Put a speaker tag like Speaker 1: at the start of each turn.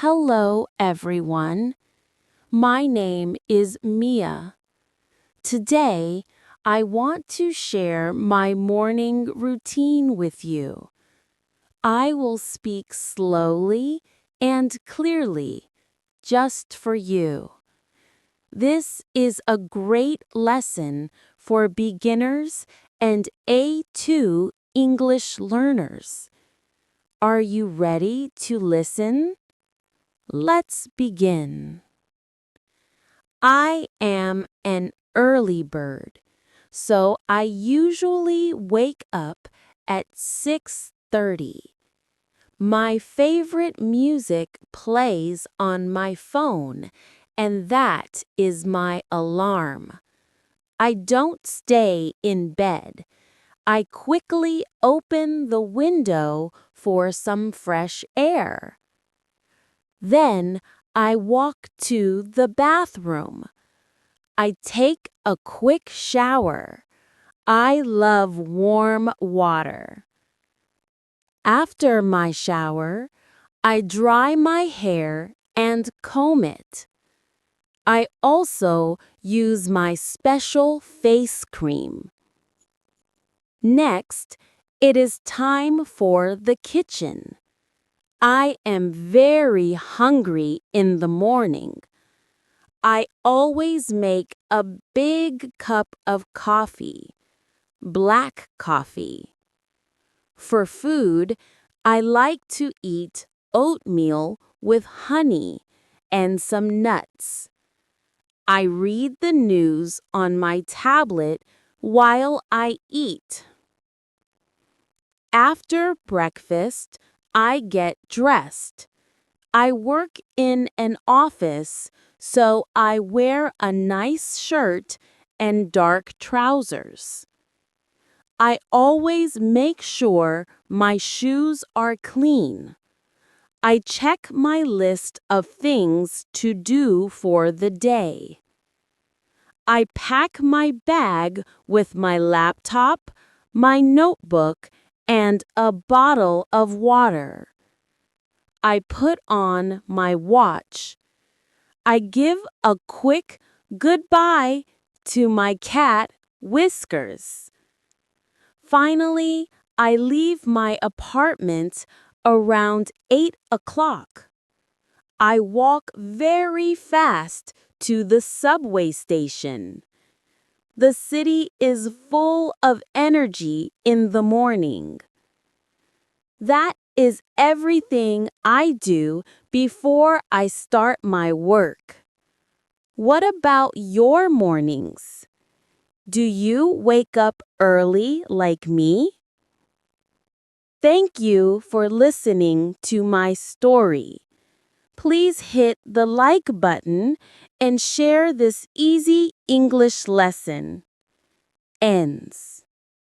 Speaker 1: Hello, everyone. My name is Mia. Today, I want to share my morning routine with you. I will speak slowly and clearly, just for you. This is a great lesson for beginners and A2 English learners. Are you ready to listen? Let's begin. I am an early bird, so I usually wake up at 6:30. My favorite music plays on my phone, and that is my alarm. I don't stay in bed. I quickly open the window for some fresh air. Then I walk to the bathroom. I take a quick shower. I love warm water. After my shower, I dry my hair and comb it. I also use my special face cream. Next, it is time for the kitchen. I am very hungry in the morning. I always make a big cup of coffee, black coffee. For food, I like to eat oatmeal with honey and some nuts. I read the news on my tablet while I eat. After breakfast, I get dressed. I work in an office, so I wear a nice shirt and dark trousers. I always make sure my shoes are clean. I check my list of things to do for the day. I pack my bag with my laptop, my notebook, and a bottle of water. I put on my watch. I give a quick goodbye to my cat, Whiskers. Finally, I leave my apartment around 8 o'clock. I walk very fast to the subway station. The city is full of energy in the morning. That is everything I do before I start my work. What about your mornings? Do you wake up early like me? Thank you for listening to my story. Please hit the like button and share this easy English lesson. Ends.